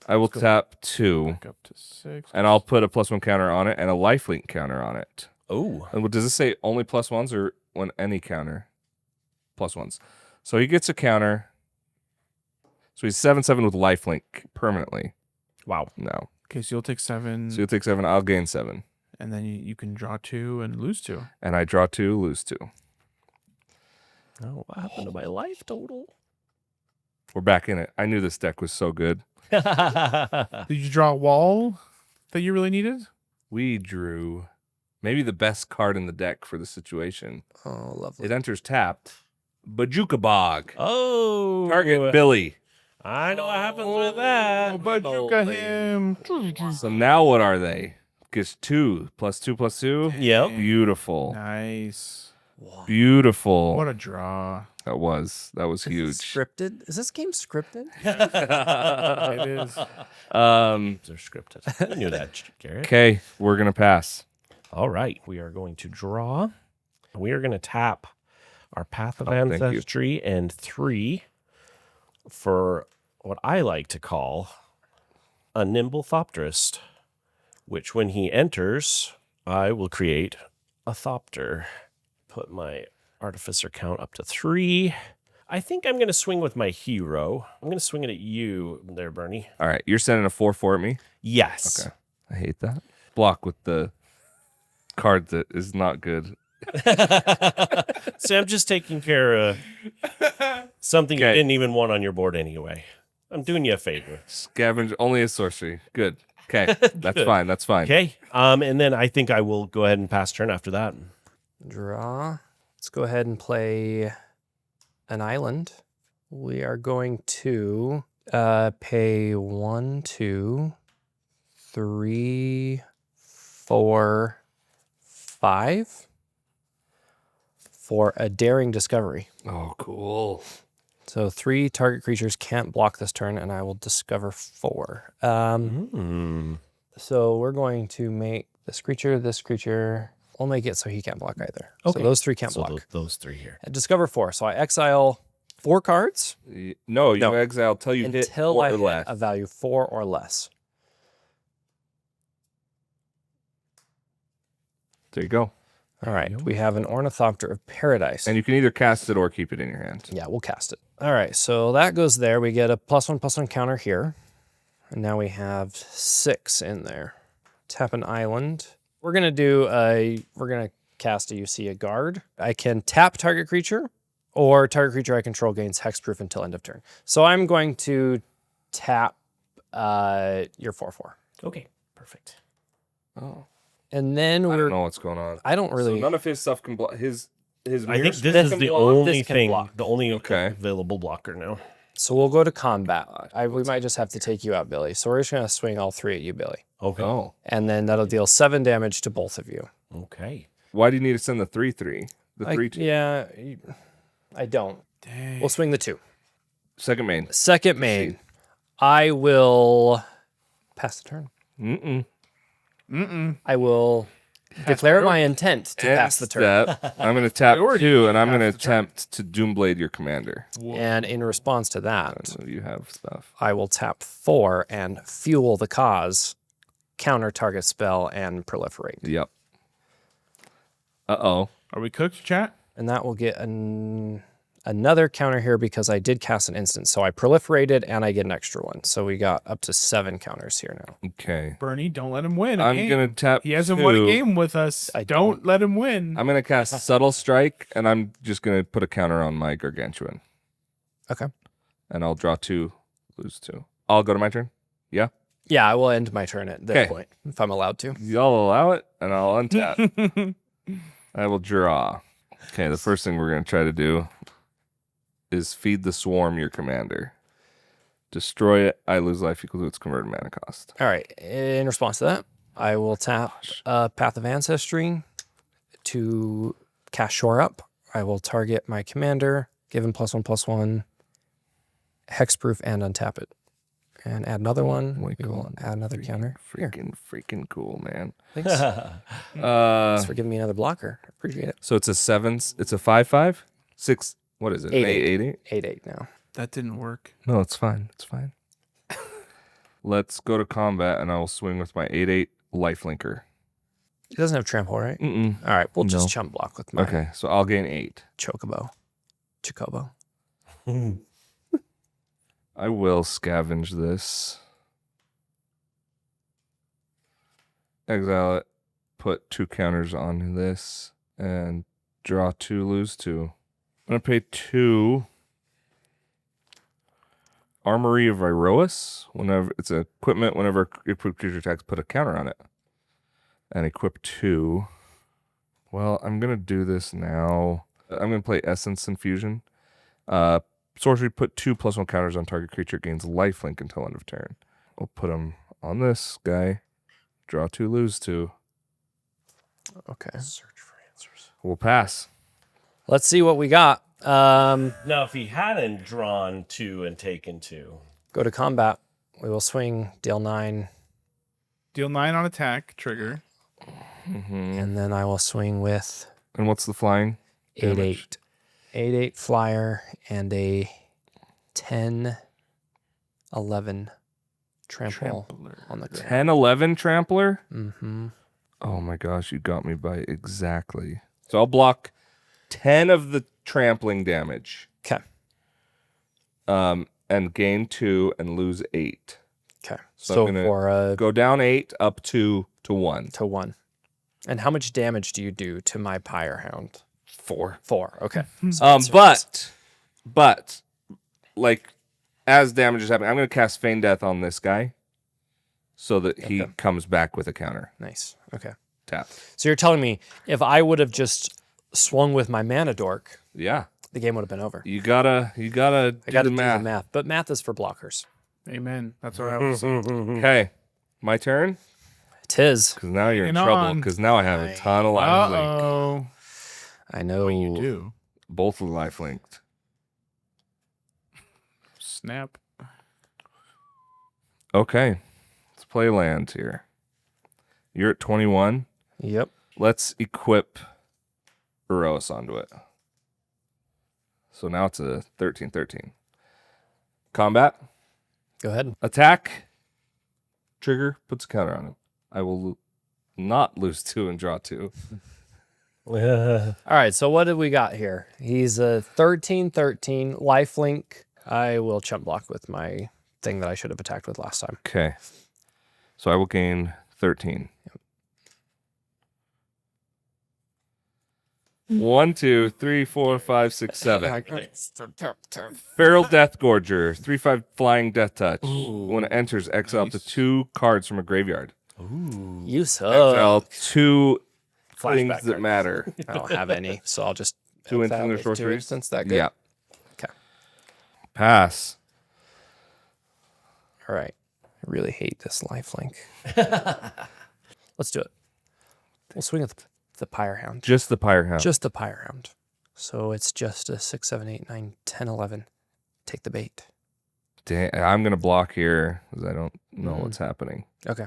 I will tap 2, Back up to 6. and I'll put a +1 counter on it and a lifelink counter on it. Oh, And does this say only +1s or when any counter? +1s. So he gets a counter. So he's 7/7 with lifelink permanently. wow. No. Okay, so you'll take 7, So you'll take 7. I'll gain 7. and then you can draw 2 and lose 2. And I draw 2, lose 2. Oh, what happened to my life total? We're back in it. I knew this deck was so good. Did you draw a wall that you really needed? We drew maybe the best card in the deck for the situation. Oh, lovely. It enters tapped. Bajuka Bog. Oh, Target Billy. I know what happens with that. Oh, Bajuka him. So now what are they? Gets 2 +2/+2. Yep. Beautiful. Nice. Beautiful. What a draw. That was huge. Scripted? Is this game scripted? It is. They're scripted. You knew that, Garrett. Okay, we're gonna pass. All right, we are going to draw. We are going to tap our Path of thank you. Ancestry and 3 for what I like to call a Nimble Thopterist, which when he enters, I will create a Thopter. Put my Artificer count up to 3. I think I'm going to swing with my hero. I'm going to swing it at you there, Bernie. All right, you're sending a 4/4 at me. Yes. Okay, I hate that. Block with the card that is not good. So I'm just taking care of something you Okay. didn't even want on your board anyway. I'm doing you a favor. Scavenge only a sorcery. Good. Okay, that's fine. That's fine. Okay. And then I think I will go ahead and pass turn after that. Draw. Let's go ahead and play an island. We are going to pay 1, 2, 3, 4, 5 for a daring discovery. Oh, cool. So 3 target creatures can't block this turn, and I will discover 4. So we're going to make this creature. We'll make it so he can't block either. Okay. So those 3 can't So block. those 3 here. And discover 4. So I exile 4 cards No, you No. exile till you hit until 4 I or hit less. a value 4 or less. There you go. All right. We have an Ornithopter of Paradise. And you can either cast it or keep it in your hand. Yeah, we'll cast it. All right. So that goes there. We get a +1/+1 counter here. And now we have 6 in there. Tap an island. We're going to cast a UC a guard. I can tap target creature, Or target creature I control gains hexproof until end of turn. So I'm going to tap your 4/4. Okay, perfect. Oh, And then I we're. don't know what's going on. I don't really. So none of his stuff can block his. I think this this is can the block. only This can thing, block. the only Okay. available blocker now. So we'll go to combat. We might just have to take you out, Billy. So we're just going to swing all 3 at you, Billy. Okay. Oh, And then that'll deal 7 damage to both of you. Okay. why do you need to send the 3/3? The 3/2. Yeah, I don't. Dang. We'll swing the 2. Second main. Second main, I will pass the turn. I will declare my intent to pass the turn. Step. I'm going to tap Priority 2, and I'm pass going to the turn. attempt to Doomblade your commander. And in response to that, So you have stuff. I will tap 4 and fuel the cause, counter target spell, and proliferate. Yep. Uh-oh. Are we cooked, chat? And that will get another counter here because I did cast an instant. So I proliferated and I get an extra one. So we got up to 7 counters here now. Okay. Bernie, don't let him win. I'm going to tap He hasn't 2. won a game with us. I Don't let him win. I'm going to cast Subtle Strike, and I'm just going to put a counter on my Gargantuan. Okay. And I'll draw 2, lose 2. I'll go to my turn? Yeah? Yeah, I will end my turn at this Okay. point if I'm allowed to. Y'all allow it, and I'll untap. I will draw. Okay, the first thing we're going to try to do is feed the swarm your commander. Destroy it. I lose life equal to its converted mana cost. All right. In response to that, I will tap Path of Ancestry to cast Shore Up. I will target my commander, give him +1/+1, hexproof, and untap it. And add another one. We will add another counter. Here. Freaking cool, man. Thanks. Thanks for giving me another blocker. Appreciate it. So it's a 7. It's a 5/5? 6. What is it? 8/8. 8/8? 8/8 now. That didn't work. No, it's fine. It's fine. Let's go to combat, and I will swing with my 8/8 lifelinker. It doesn't have trample, right? Mm-mm. All right. We'll No. just chump block with my Okay, so I'll gain 8. Chocobo. I will scavenge this. Exile it. Put 2 counters on this. And draw 2, lose 2. I'm going to pay 2. Armory of Iroas. Whenever it's equipment, whenever equipped creature attacks, put a counter on it. And equip 2. Well, I'm going to do this now. I'm going to play Essence Infusion. Sorcery, put 2 +1 counters on target creature, gains lifelink until end of turn. We'll put them on this guy. Draw 2, lose 2. Okay. Search for answers. We'll pass. Let's see what we got. Now, if he hadn't drawn 2 and taken 2, Go to combat. We will swing, deal 9, Deal 9 on attack, trigger. and then I will swing with And what's the flying? 8/8. 8/8 flyer and a 10/11 trample on the ground. 10/11 trampler? Mm-hmm. Oh my gosh, you got me by exactly. So I'll block 10 of the trampling damage. Okay. And gain 2 and lose 8. Okay. So So I'm gonna for a Go down 8 up to 1. to 1. And how much damage do you do to my Pyre Hound? 4. 4. Okay. So But like as damage is happening, I'm going to cast Feign Death on this guy so that he comes back with a counter. nice. Okay. Tap. So you're telling me if I would have just swung with my mana dork, Yeah. the game would have been over. You gotta I do got to the do math. the math, but math is for blockers. Amen. That's what I was saying. Okay. My turn? It is. Because now you're in Hang trouble. on. Because now I have a ton of life link. Uh-oh. I know. You do. Both are life linked. Snap. Okay. Let's play land here. You're at 21. Yep. Let's equip Eros onto it. So now it's a 13/13. Combat. Go ahead. Attack. Trigger. Puts a counter on it. I will not lose 2 and draw 2. All right. So what did we got here? He's a 13/13 lifelink. I will chump block with my thing that I should have attacked with last time. Okay. So I will gain 13. 1, 2, 3, 4, 5, 6, 7. Feral Death Gorger, 3/5 flying death touch. When it enters, exile up to 2 cards from a graveyard. Ooh. You Exile suck. 2 things Flashback that card. matter. I don't have any, so I'll just 2 exile instant or with 2 sorceries. instants. That good? Yeah. Okay. Pass. All right. I really hate this lifelink. Let's do it. We'll swing at the Pyre Hound. Just the Pyre Hound. Just the Pyre Hound. So it's just a 6, 7, 8, 9, 10, 11. Take the bait. Dang, I'm going to block here because I don't know what's happening. Okay.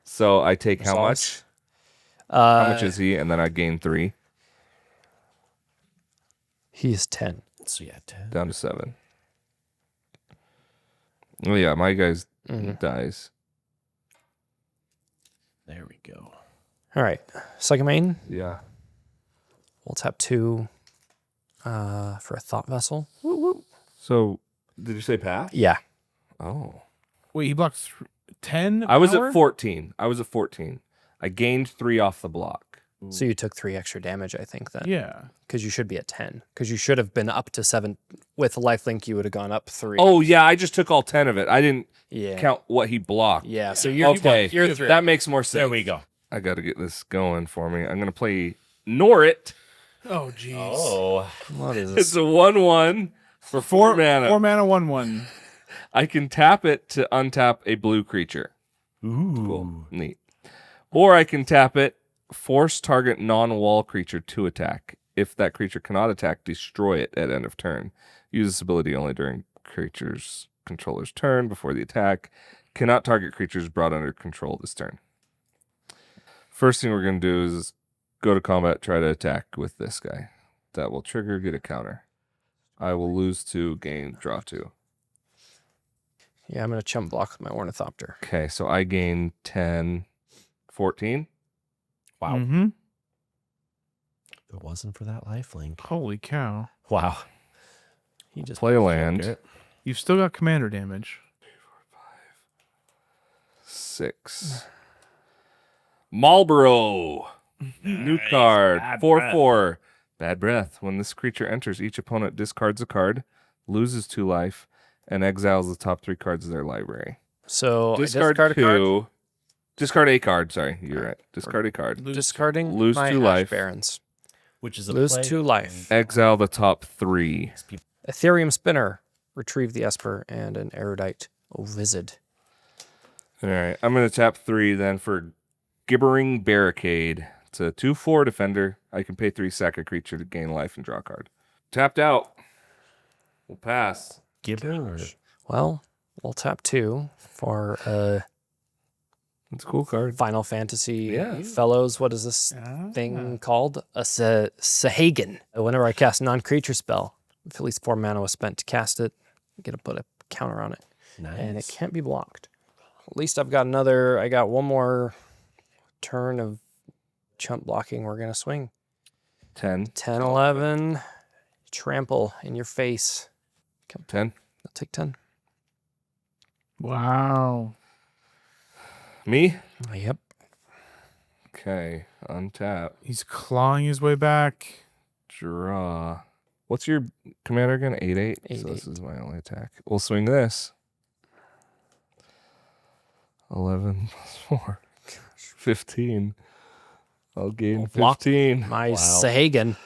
So I take how much? How much is he? And then I gain 3. He is 10. So yeah, 10. Down to 7. Oh yeah, my guy's Mhm. dies. There we go. All right. Second main. Yeah. We'll tap 2 for a Thought Vessel. So did you say pass? Yeah. Oh. Wait, he blocked 10? I was power? at 14. I gained 3 off the block. So you took 3 extra damage, I think, then. Yeah. Because you should be at 10. Because you should have been up to 7. With lifelink, you would have gone up 3. Oh yeah, I just took all 10 of it. I didn't yeah. count what he blocked. Yeah. So you're Okay, You're 3. that makes more sense. There we go. I got to get this going for me. I'm gonna play Norrit. Oh, jeez. Oh. What is It's this? a 1/1 for 4 mana. 4 mana, 1/1. I can tap it to untap a blue creature. Ooh. Cool. Neat. Or I can tap it, force target non-wall creature to attack. If that creature cannot attack, destroy it at end of turn. Use this ability only during creature's controller's turn before the attack. Cannot target creatures brought under control this turn. First thing we're going to do is go to combat, try to attack with this guy. That will trigger, get a counter. I will lose 2, gain, draw 2. Yeah, I'm going to chump block with my Ornithopter. Okay, so I gain 10, 14. Wow. Mm-hmm. If it wasn't for that lifelink. Holy cow. Wow. He just Play a land. Okay. You've still got commander damage. 6. Marlboro. New card. Bad 4/4. Bad breath. When this creature enters, each opponent discards a card, loses 2 life, and exiles the top 3 cards of their library. So Discard I discard a card. 2. Discard a card. Sorry, you're right. Discard a card. Discarding Lose my 2 Ash life. Barons. Which is a Lose play. 2 life. Exile the top 3. Ethereum Spinner. Retrieve the Esper and an Erudite Ovisid. All right. I'm going to tap 3 then for Gibbering Barricade. It's a 2/4 defender. I can pay 3, sack a creature to gain life and draw a card. Tapped out. We'll pass. Gibbering or Well, we'll tap 2 for It's a cool card. Final Fantasy Yeah. Fellows. What is this thing called? A Sahagan. Whenever I cast a non-creature spell, if at least 4 mana was spent to cast it, I get to put a counter on it. nice. And it can't be blocked. At least I got one more turn of chump blocking. We're going to swing. 10. 10, 11, trample in your face. 10. I'll take 10. Wow. Me? Yep. Okay. Untap. He's clawing his way back. Draw. What's your commander again? 8/8. So this 8/8. is my only attack. We'll swing this. 11 plus 4. 15. I'll gain Block 15. My Wow. Sahagan.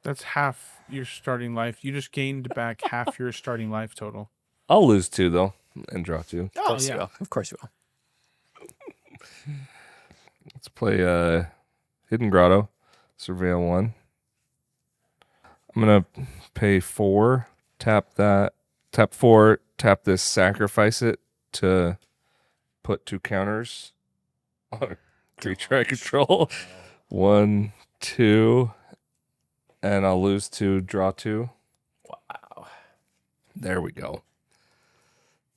That's half your starting life. You just gained back half your starting life total. I'll lose 2 though and draw 2. Of course you will. Of course you will. Let's play Hidden Grotto. Surveil 1. I'm going to pay 4. Tap that. Tap 4. Tap this. Sacrifice it to put 2 counters on a creature I control. 1, 2. And I'll lose 2. Draw 2. Wow. There we go.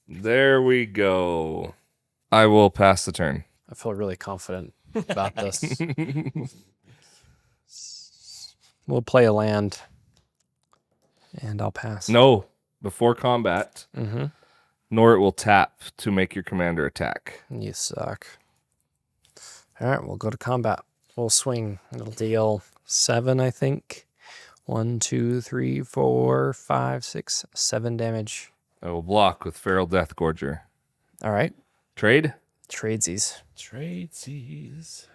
There we go. I will pass the turn. I feel really confident about this. We'll play a land. And I'll pass. No. Before combat, Mm-hmm. Norrit will tap to make your commander attack. You suck. All right, we'll go to combat. We'll swing. It'll deal 7, I think. 1, 2, 3, 4, 5, 6, 7 damage. I will block with Feral Death Gorger. All right. Trade? Tradesies. Tradesies.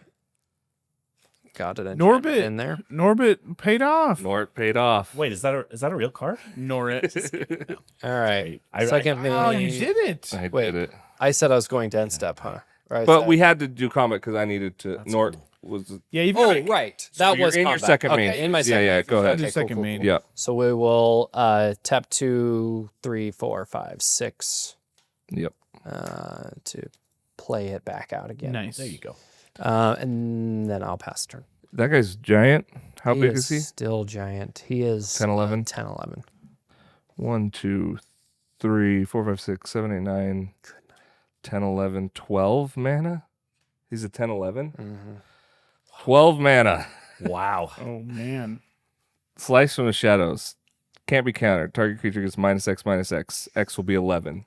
Got it. Norbit in there. Norbit paid off. Nort paid off. Wait, is that a real card? Norbit. All right. I- Second Oh, main. you did it. I Wait. did it. I said I was going to end step, huh? Right. But we had to do combat because I needed to. That's Nort cool. was. Yeah, you've Oh, got right. So That you're was in your combat. second Okay, main. in my Yeah, second. yeah, go ahead. Do second main. Yeah. So we will tap 2, 3, 4, 5, 6 Yep. to play it back out again. nice. There you go. And then I'll pass turn. That guy's giant. How big is he? Still giant. He is 10, 11? 10, 11. 1, 2, 3, 4, 5, 6, 7, 8, 9, 10, 11, 12 mana. He's a 10, 11. Mm-hmm. 12 mana. Wow. Oh man. Slice from the shadows. Can't be countered. Target creature gets -X/-X. X will be 11.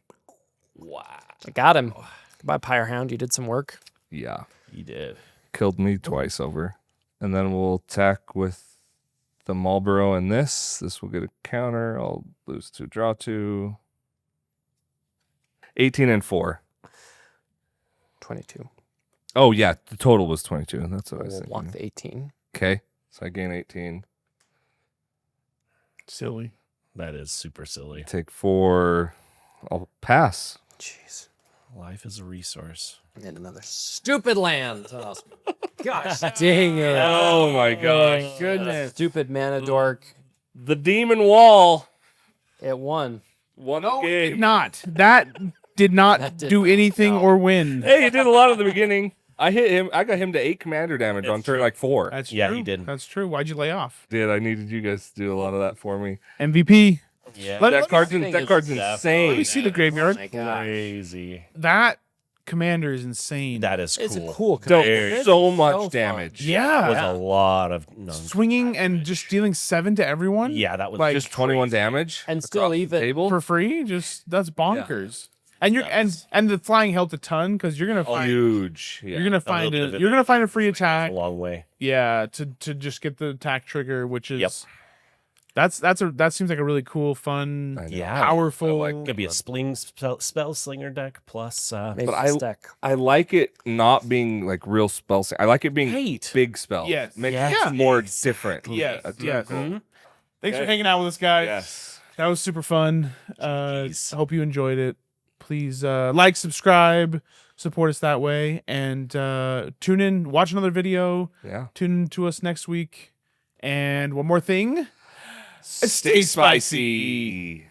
Wow. I got him. Goodbye, Pyre Hound. You did some work. Yeah. You did. Killed me twice over. And then we'll attack with the Marlboro and this. This will get a counter. I'll lose 2, draw 2. 18 and 4. 22. Oh, yeah. The total was 22. That's what I was We'll walk thinking. the 18. Okay. So I gain 18. Silly. That is super silly. Take 4. I'll pass. Jeez. Life is a resource. And another stupid land. Gosh dang it. Oh, my gosh. Goodness. Stupid mana dork. The Demon Wall. It won. Won No, the it did game. not. That did not That did do not. anything No. or win. Hey, it did a lot at the beginning. I hit him. I got him to 8 commander damage on turn like 4. That's Yeah, true. he did. That's true. Why'd you lay off? I needed you guys to do a lot of that for me. MVP. Yeah. Let That me card's thing is insane. see the graveyard. Oh my God. Crazy. That commander is insane. That is It's cool. a cool So, commander. so It's much fun. damage. That was yeah. a lot of Swinging and just dealing 7 to everyone. Yeah, that was Like, Just 21 damage. And still across the even- table. for free. Just that's bonkers. And you're That's- and the flying helped a ton because you're gonna find Huge. Yeah. you're gonna find little bit of you're it. gonna find a free a attack. long way. Yeah, to just get the attack trigger, which is Yep. that seems like a really cool, fun, I know. Yeah. powerful. I like Could be a spell slinger deck plus Maybe But a stack. I like it not being like real spells. I like it being hate. big spells. Yes. Makes Yeah. it more different. Yes, That's yes. cool. Mhm. Thanks for Okay. hanging out with us, guys. Yes. That was super fun. Jeez. I hope you enjoyed it. Please like, subscribe, support us that way, and tune in, watch another video. Yeah. Tune in to us next week. And one more thing. Stay spicy.